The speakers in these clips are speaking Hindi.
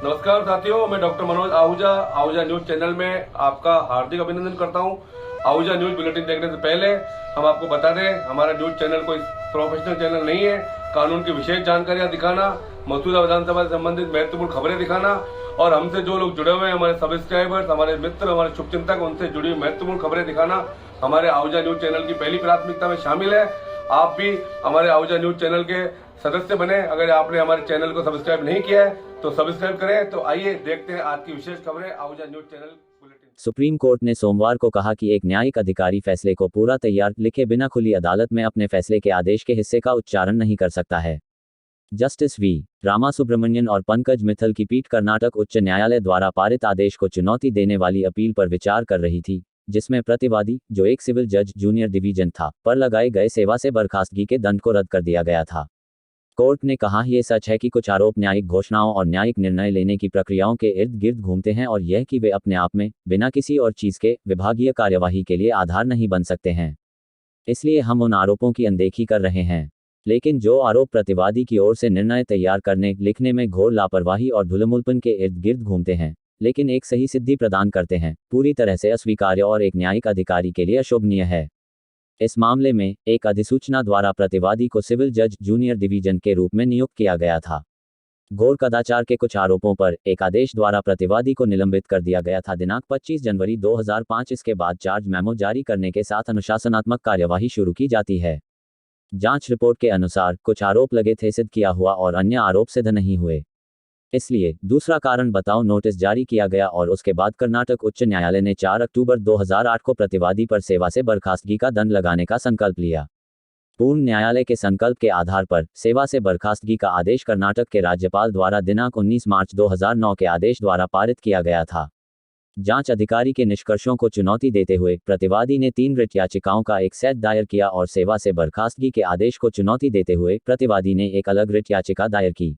नमस्कार साथियों, मैं doctor Manoj Ahuja Ahuja news channel में आपका हार्दिक अभिनंदन करता हूं। आहूजा न्यूज बुलेटिन देखने से पहले हम आपको बता दें, हमारा न्यूज चैनल कोई प्रोफेशनल चैनल नहीं है। कानून की विशेष जानकारियां दिखाना, मौजूदा विधानसभा से संबंधित महत्वपूर्ण खबरें दिखाना और हमसे जो लोग जुड़े हुए हैं, हमारे सब्सक्राइबर्स, हमारे मित्र, हमारे शुभचिंतक, उनसे जुड़ी हुई महत्वपूर्ण खबरें दिखाना हमारे आहूजा न्यूज चैनल की पहली प्राथमिकता में शामिल है। आप भी हमारे आहूजा न्यूज चैनल के सदस्य बने। अगर आपने हमारे चैनल को सब्सक्राइब नहीं किया है तो सब्सक्राइब करें। तो आइए देखते हैं आज की विशेष खबरें Ahuja news channel bulletin. Supreme court ने सोमवार को कहा कि एक न्यायिक अधिकारी फैसले को पूरा तैयार लिखे बिना खुली अदालत में अपने फैसले के आदेश के हिस्से का उच्चारण नहीं कर सकता है। जस्टिस वी रामासुब्रमण्यन और पंकज मित्तल की पीठ कर्नाटक उच्च न्यायालय द्वारा पारित आदेश को चुनौती देने वाली अपील पर विचार कर रही थी, जिसमें प्रतिवादी, जो एक सिविल जज जूनियर डिवीजन था, पर लगाए गए सेवा से बर्खास्तगी के दंड को रद्द कर दिया गया था। कोर्ट ने कहा, यह सच है कि कुछ आरोप न्यायिक घोषणाओं और न्यायिक निर्णय लेने की प्रक्रियाओं के इर्द गिर्द घूमते हैं और यह कि वे अपने आप में, बिना किसी और चीज के, विभागीय कार्यवाही के लिए आधार नहीं बन सकते हैं। इसलिए हम उन आरोपों की अनदेखी कर रहे हैं। लेकिन जो आरोप प्रतिवादी की ओर से निर्णय तैयार करने, लिखने में घोर लापरवाही और धुलमुलपन के इर्द गिर्द घूमते हैं, लेकिन एक सही सिद्धि प्रदान करते हैं, पूरी तरह से अस्वीकार्य और एक न्यायिक अधिकारी के लिए अशोभनीय है। इस मामले में एक अधिसूचना द्वारा प्रतिवादी को सिविल जज जूनियर डिवीजन के रूप में नियुक्त किया गया था। घोर कदाचार के कुछ आरोपों पर एक आदेश द्वारा प्रतिवादी को निलंबित कर दिया गया था। दिनांक 25 जनवरी 2005 इसके बाद चार्ज मेमो जारी करने के साथ अनुशासनात्मक कार्यवाही शुरू की जाती है। जांच रिपोर्ट के अनुसार कुछ आरोप लगे थे सिद्ध किया हुआ और अन्य आरोप सिद्ध नहीं हुए। इसलिए दूसरा कारण बताओ नोटिस जारी किया गया और उसके बाद कर्नाटक उच्च न्यायालय ने 4 अक्टूबर 2008 को प्रतिवादी पर सेवा से बर्खास्तगी का दंड लगाने का संकल्प लिया। पूर्ण न्यायालय के संकल्प के आधार पर सेवा से बर्खास्तगी का आदेश कर्नाटक के राज्यपाल द्वारा दिनांक 19 मार्च 2009 के आदेश द्वारा पारित किया गया था। जांच अधिकारी के निष्कर्षों को चुनौती देते हुए प्रतिवादी ने 3 रिट याचिकाओं का एक सेट दायर किया और सेवा से बर्खास्तगी के आदेश को चुनौती देते हुए प्रतिवादी ने एक अलग रिट याचिका दायर की।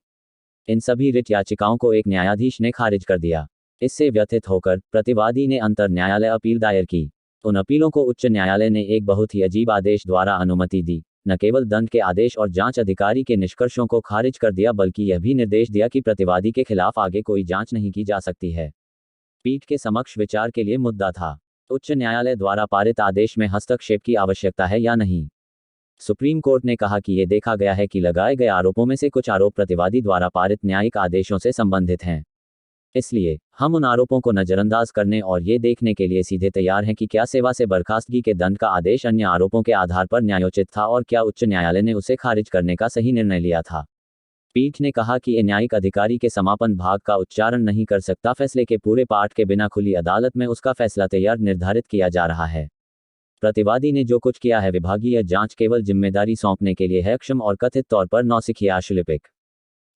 इन सभी रिट याचिकाओं को एक न्यायाधीश ने खारिज कर दिया। इससे व्यथित होकर प्रतिवादी ने अंतर न्यायालय अपील दायर की। उन अपीलों को उच्च न्यायालय ने एक बहुत ही अजीब आदेश द्वारा अनुमति दी। न केवल दंड के आदेश और जांच अधिकारी के निष्कर्षों को खारिज कर दिया, बल्कि यह भी निर्देश दिया कि प्रतिवादी के खिलाफ आगे कोई जांच नहीं की जा सकती है। पीठ के समक्ष विचार के लिए मुद्दा था, उच्च न्यायालय द्वारा पारित आदेश में हस्तक्षेप की आवश्यकता है या नहीं। सुप्रीम कोर्ट ने कहा कि यह देखा गया है कि लगाए गए आरोपों में से कुछ आरोप प्रतिवादी द्वारा पारित न्यायिक आदेशों से संबंधित हैं। इसलिए हम उन आरोपों को नजरअंदाज करने और ये देखने के लिए सीधे तैयार हैं कि क्या सेवा से बर्खास्तगी के दंड का आदेश अन्य आरोपों के आधार पर न्यायोचित था और क्या उच्च न्यायालय ने उसे खारिज करने का सही निर्णय लिया था। पीठ ने कहा कि न्यायिक अधिकारी के समापन भाग का उच्चारण नहीं कर सकता। फैसले के पूरे पाठ के बिना खुली अदालत में उसका फैसला तैयार निर्धारित किया जा रहा है। प्रतिवादी ने जो कुछ किया है, विभागीय जांच केवल जिम्मेदारी सौंपने के लिए है अक्षम और कथित तौर पर नौसिखिया अशुलिपिक।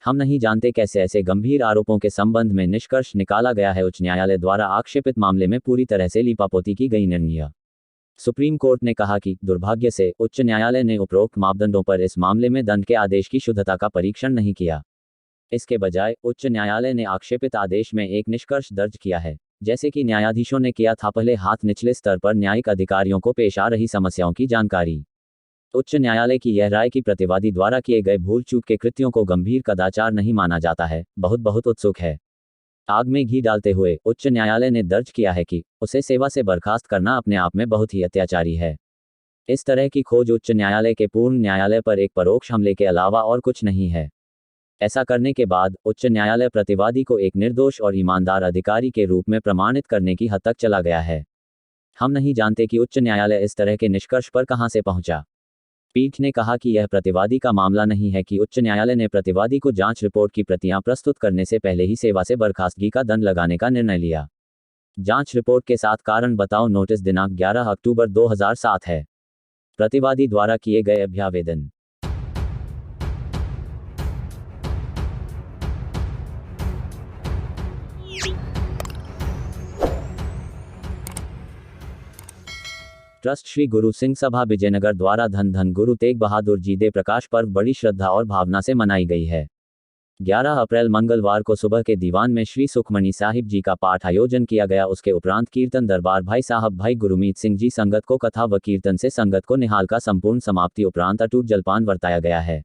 हम नहीं जानते कैसे ऐसे गंभीर आरोपों के संबंध में निष्कर्ष निकाला गया है। उच्च न्यायालय द्वारा आक्षेपित मामले में पूरी तरह से लीपापोती की गई निर्णय। सुप्रीम कोर्ट ने कहा कि दुर्भाग्य से उच्च न्यायालय ने उपरोक्त मापदंडों पर इस मामले में दंड के आदेश की शुद्धता का परीक्षण नहीं किया। इसके बजाय उच्च न्यायालय ने आक्षेपित आदेश में एक निष्कर्ष दर्ज किया है, जैसे कि न्यायाधीशों ने किया था पहले हाथ, निचले स्तर पर न्यायिक अधिकारियों को पेश आ रही समस्याओं की जानकारी। उच्च न्यायालय की यह राय कि प्रतिवादी द्वारा किए गए भूल चूक के कृत्यों को गंभीर कदाचार नहीं माना जाता है, बहुत उत्सुक है। आग में घी डालते हुए उच्च न्यायालय ने दर्ज किया है कि उसे सेवा से बर्खास्त करना अपने आप में बहुत ही अत्याचारी है। इस तरह की खोज उच्च न्यायालय के पूर्ण न्यायालय पर एक परोक्ष हमले के अलावा और कुछ नहीं है। ऐसा करने के बाद उच्च न्यायालय प्रतिवादी को एक निर्दोष और ईमानदार अधिकारी के रूप में प्रमाणित करने की हद तक चला गया है। हम नहीं जानते कि उच्च न्यायालय इस तरह के निष्कर्ष पर कहां से पहुंचा। पीठ ने कहा कि यह प्रतिवादी का मामला नहीं है कि उच्च न्यायालय ने प्रतिवादी को जांच रिपोर्ट की प्रतियां प्रस्तुत करने से पहले ही सेवा से बर्खास्तगी का दंड लगाने का निर्णय लिया। जांच रिपोर्ट के साथ कारण बताओ नोटिस दिनांक 11 अक्टूबर 2007 है। प्रतिवादी द्वारा किए गए अभ्यावेदन। ट्रस्ट श्री गुरु सिंह सभा विजयनगर द्वारा धन धन गुरु तेग बहादुर जी दे प्रकाश पर्व बड़ी श्रद्धा और भावना से मनाई गई है। 11 अप्रैल मंगलवार को सुबह के दीवान में श्री सुखमणी साहिब जी का पाठ आयोजन किया गया। उसके उपरांत कीर्तन दरबार भाई साहब भाई गुरमीत सिंह जी संगत को कथा व कीर्तन से संगत को निहाल का संपूर्ण समाप्ति उपरांत अटूट जलपान वर्ताया गया है।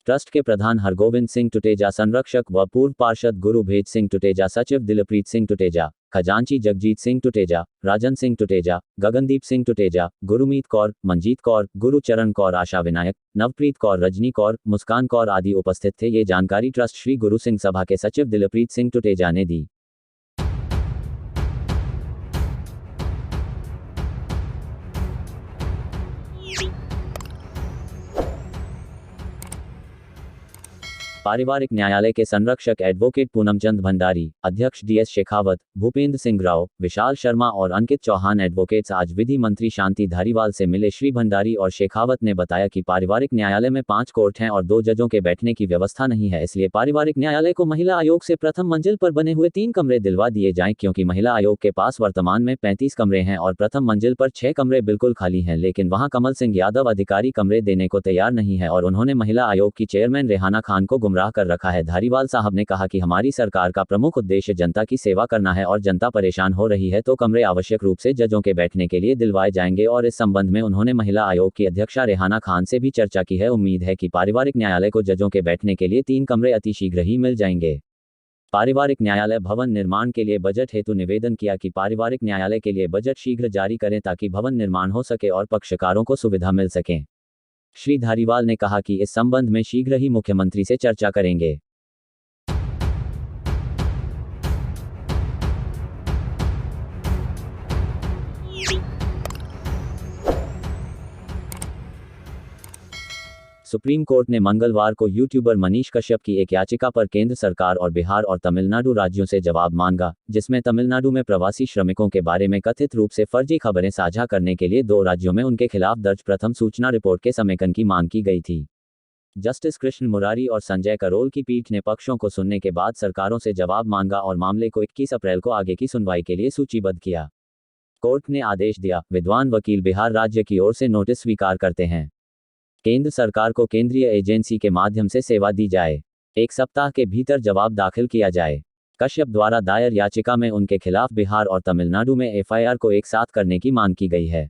ट्रस्ट के प्रधान हरगोविंद सिंह टुटेजा, संरक्षक व पूर्व पार्षद गुरुभेज सिंह टुटेजा, सचिव दिलप्रीत सिंह टुटेजा, खजांची जगजीत सिंह टुटेजा, राजन सिंह टुटेजा, गगनदीप सिंह टुटेजा, गुरुमीत कौर, मंजीत कौर, गुरुचरण कौर, आशा विनायक, नवप्रीत कौर, रजनी कौर, मुस्कान कौर आदि उपस्थित थे। ये जानकारी ट्रस्ट श्री गुरु सिंह सभा के सचिव दिलप्रीत सिंह टुटेजा ने दी। पारिवारिक न्यायालय के संरक्षक एडवोकेट पूनमचंद भंडारी, अध्यक्ष डीएस शेखावत, भूपेंद्र सिंह राव, विशाल शर्मा और अंकित चौहान एडवोकेट्स आज विधि मंत्री शांति धारीवाल से मिले। श्री भंडारी और शेखावत ने बताया कि पारिवारिक न्यायालय में 5 कोर्ट हैं और 2 जजों के बैठने की व्यवस्था नहीं है, इसलिए पारिवारिक न्यायालय को महिला आयोग से प्रथम मंजिल पर बने हुए 3 कमरे दिलवा दिए जाएं, क्योंकि महिला आयोग के पास वर्तमान में 35 कमरे हैं और प्रथम मंजिल पर 6 कमरे बिल्कुल खाली हैं, लेकिन वहां कमल सिंह यादव अधिकारी कमरे देने को तैयार नहीं है और उन्होंने महिला आयोग की चेयरमैन रेहाना खान को गुमराह कर रखा है। धारीवाल साहब ने कहा कि हमारी सरकार का प्रमुख उद्देश्य जनता की सेवा करना है और जनता परेशान हो रही है तो कमरे आवश्यक रूप से जजों के बैठने के लिए दिलवाए जाएंगे और इस संबंध में उन्होंने महिला आयोग की अध्यक्षा रेहाना खान से भी चर्चा की है। उम्मीद है कि पारिवारिक न्यायालय को जजों के बैठने के लिए 3 कमरे अतिशीघ्र ही मिल जाएंगे। पारिवारिक न्यायालय भवन निर्माण के लिए बजट हेतु निवेदन किया कि पारिवारिक न्यायालय के लिए बजट शीघ्र जारी करें ताकि भवन निर्माण हो सके और पक्षकारों को सुविधा मिल सके। श्री धारीवाल ने कहा कि इस संबंध में शीघ्र ही मुख्यमंत्री से चर्चा करेंगे। सुप्रीम कोर्ट ने मंगलवार को यूट्यूबर मनीष कश्यप की एक याचिका पर केंद्र सरकार और बिहार और तमिलनाडु राज्यों से जवाब मांगा, जिसमें तमिलनाडु में प्रवासी श्रमिकों के बारे में कथित रूप से फर्जी खबरें साझा करने के लिए 2 राज्यों में उनके खिलाफ दर्ज प्रथम सूचना रिपोर्ट के समेकन की मांग की गई थी। जस्टिस कृष्ण मुरारी और संजय करोल की पीठ ने पक्षों को सुनने के बाद सरकारों से जवाब मांगा और मामले को 21 अप्रैल को आगे की सुनवाई के लिए सूचीबद्ध किया। कोर्ट ने आदेश दिया, विद्वान वकील बिहार राज्य की ओर से नोटिस स्वीकार करते हैं। केंद्र सरकार को केंद्रीय एजेंसी के माध्यम से सेवा दी जाए। 1 सप्ताह के भीतर जवाब दाखिल किया जाए। कश्यप द्वारा दायर याचिका में उनके खिलाफ बिहार और तमिलनाडु में एफआईआर को एक साथ करने की मांग की गई है।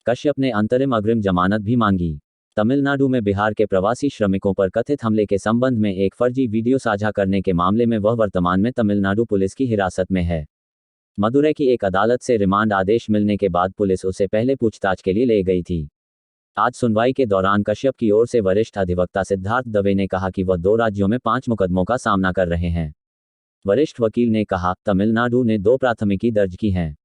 कश्यप ने अंतरिम अग्रिम जमानत भी मांगी। तमिलनाडु में बिहार के प्रवासी श्रमिकों पर कथित हमले के संबंध में एक फर्जी वीडियो साझा करने के मामले में वह वर्तमान में तमिलनाडु पुलिस की हिरासत में है। मदुरै की एक अदालत से रिमांड आदेश मिलने के बाद पुलिस उसे पहले पूछताछ के लिए ले गई थी। आज सुनवाई के दौरान कश्यप की ओर से वरिष्ठ अधिवक्ता सिद्धार्थ दवे ने कहा कि वह 2 राज्यों में 5 मुकदमों का सामना कर रहे हैं। वरिष्ठ वकील ने कहा, तमिलनाडु ने 2 प्राथमिकी दर्ज की हैं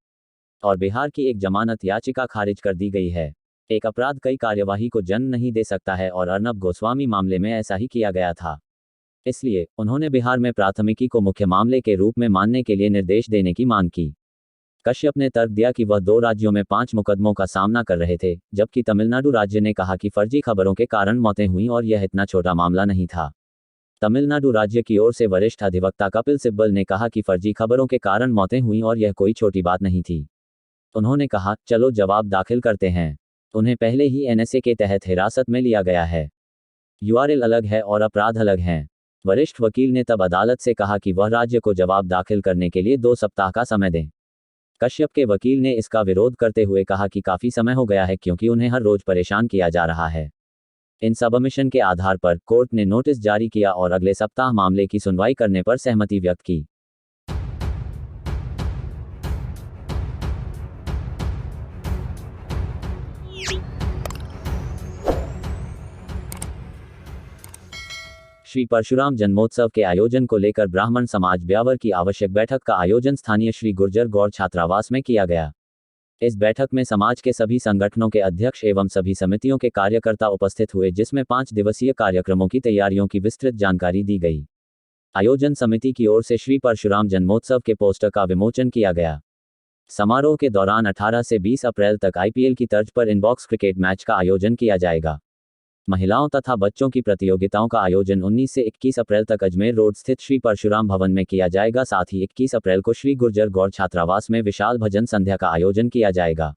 और बिहार की एक जमानत याचिका खारिज कर दी गई है। एक अपराध कई कार्यवाही को जन्म नहीं दे सकता है और अर्नब गोस्वामी मामले में ऐसा ही किया गया था। इसलिए उन्होंने बिहार में प्राथमिकी को मुख्य मामले के रूप में मानने के लिए निर्देश देने की मांग की। कश्यप ने तर्क दिया कि वह 2 राज्यों में 5 मुकदमों का सामना कर रहे थे, जबकि तमिलनाडु राज्य ने कहा कि फर्जी खबरों के कारण मौतें हुई और यह इतना छोटा मामला नहीं था। तमिलनाडु राज्य की ओर से वरिष्ठ अधिवक्ता कपिल सिब्बल ने कहा कि फर्जी खबरों के कारण मौतें हुई और यह कोई छोटी बात नहीं थी। उन्होंने कहा, चलो जवाब दाखिल करते हैं। उन्हें पहले ही एनएसए के तहत हिरासत में लिया गया है। यूआरएल अलग है और अपराध अलग हैं। वरिष्ठ वकील ने तब अदालत से कहा कि वह राज्य को जवाब दाखिल करने के लिए 2 सप्ताह का समय दें। कश्यप के वकील ने इसका विरोध करते हुए कहा कि काफी समय हो गया है क्योंकि उन्हें हर रोज परेशान किया जा रहा है। इन सबमिशन के आधार पर कोर्ट ने नोटिस जारी किया और अगले सप्ताह मामले की सुनवाई करने पर सहमति व्यक्त की। श्री परशुराम जन्मोत्सव के आयोजन को लेकर ब्राह्मण समाज ब्यावर की आवश्यक बैठक का आयोजन स्थानीय श्री गुर्जर गौड़ छात्रावास में किया गया। इस बैठक में समाज के सभी संगठनों के अध्यक्ष एवं सभी समितियों के कार्यकर्ता उपस्थित हुए, जिसमें 5 दिवसीय कार्यक्रमों की तैयारियों की विस्तृत जानकारी दी गई। आयोजन समिति की ओर से श्री परशुराम जन्मोत्सव के पोस्टर का विमोचन किया गया। समारोह के दौरान 18 से 20 अप्रैल तक आईपीएल की तर्ज पर इनबॉक्स क्रिकेट मैच का आयोजन किया जाएगा। महिलाओं तथा बच्चों की प्रतियोगिताओं का आयोजन 19 से 21 अप्रैल तक अजमेर रोड स्थित श्री परशुराम भवन में किया जाएगा। साथ ही 21 अप्रैल को श्री गुर्जर गौड़ छात्रावास में विशाल भजन संध्या का आयोजन किया जाएगा।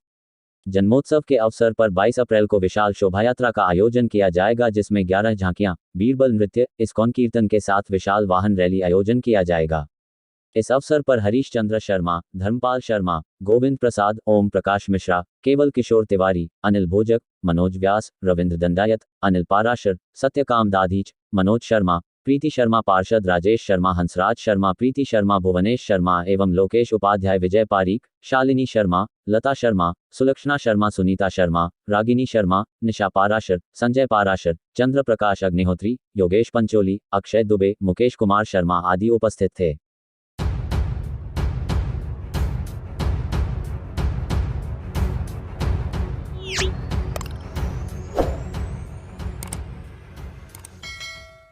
जन्मोत्सव के अवसर पर 22 अप्रैल को विशाल शोभायात्रा का आयोजन किया जाएगा, जिसमें 11 झांकियां, बीरबल नृत्य, इस्कॉन कीर्तन के साथ विशाल वाहन रैली आयोजन किया जाएगा। इस अवसर पर हरीश चंद्र शर्मा, धर्मपाल शर्मा, गोविंद प्रसाद, ओम प्रकाश मिश्रा, केवल किशोर तिवारी, अनिल भोजक, मनोज व्यास, रविंद्र दंडायत, अनिल पाराशर, सत्यकाम दाधीच, मनोज शर्मा, प्रीति शर्मा पार्षद, राजेश शर्मा, हंसराज शर्मा, प्रीति शर्मा, भुवनेश शर्मा एवं लोकेश उपाध्याय, विजय पारीक, शालिनी शर्मा, लता शर्मा, सुलक्षणा शर्मा, सुनीता शर्मा, रागिनी शर्मा, निशा पाराशर, संजय पाराशर, चंद्र प्रकाश अग्निहोत्री, योगेश पंचोली, अक्षय दुबे, मुकेश कुमार शर्मा आदि उपस्थित थे।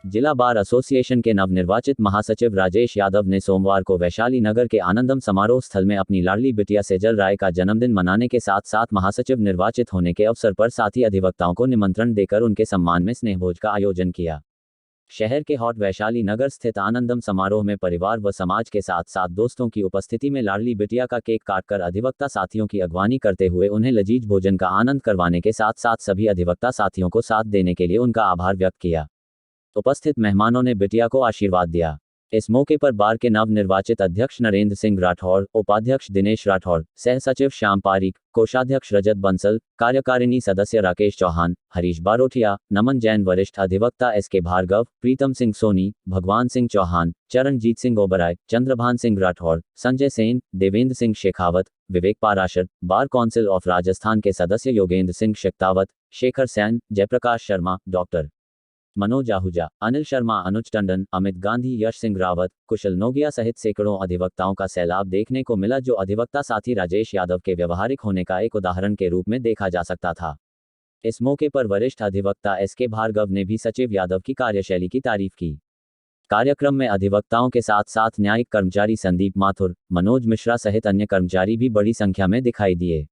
जिला बार एसोसिएशन के नवनिर्वाचित महासचिव राजेश यादव ने सोमवार को वैशाली नगर के आनंदम समारोह स्थल में अपनी लाडली बिटिया सेजल राय का जन्मदिन मनाने के साथ साथ महासचिव निर्वाचित होने के अवसर पर साथी अधिवक्ताओं को निमंत्रण देकर उनके सम्मान में स्नेहभोज का आयोजन किया। शहर के हॉट वैशाली नगर स्थित आनंदम समारोह में परिवार व समाज के साथ साथ दोस्तों की उपस्थिति में लाडली बिटिया का केक काटकर अधिवक्ता साथियों की अगवानी करते हुए उन्हें लजीज भोजन का आनंद करवाने के साथ साथ सभी अधिवक्ता साथियों को साथ देने के लिए उनका आभार व्यक्त किया। उपस्थित मेहमानों ने बिटिया को आशीर्वाद दिया। इस मौके पर बार के नवनिर्वाचित अध्यक्ष नरेंद्र सिंह राठौड़, उपाध्यक्ष दिनेश राठौड़, सह सचिव श्याम पारीक, कोषाध्यक्ष रजत बंसल, कार्यकारिणी सदस्य राकेश चौहान, हरीश बारोटिया, नमन जैन, वरिष्ठ अधिवक्ता SK Bhargav, Pritam Singh Soni, Bhagwan Singh Chauhan, Charanjit Singh Oberoi, Chandrabhan Singh Rathore, Sanjay Sen, Devendra Singh Shekhawat, Vivek Parashar, bar council of Rajasthan के सदस्य योगेंद्र सिंह शेखावत, शेखर सैन, जयप्रकाश शर्मा, डॉक्टर मनोज आहूजा, अनिल शर्मा, अनुज टंडन, अमित गांधी, यश सिंह रावत, कुशल नोगिया सहित सैकड़ों अधिवक्ताओं का सैलाब देखने को मिला, जो अधिवक्ता साथी राजेश यादव के व्यवहारिक होने का एक उदाहरण के रूप में देखा जा सकता था। इस मौके पर वरिष्ठ अधिवक्ता एसके भार्गव ने भी सचिव यादव की कार्यशैली की तारीफ की। कार्यक्रम में अधिवक्ताओं के साथ साथ न्यायिक कर्मचारी संदीप माथुर, मनोज मिश्रा सहित अन्य कर्मचारी भी बड़ी संख्या में दिखाई दिए।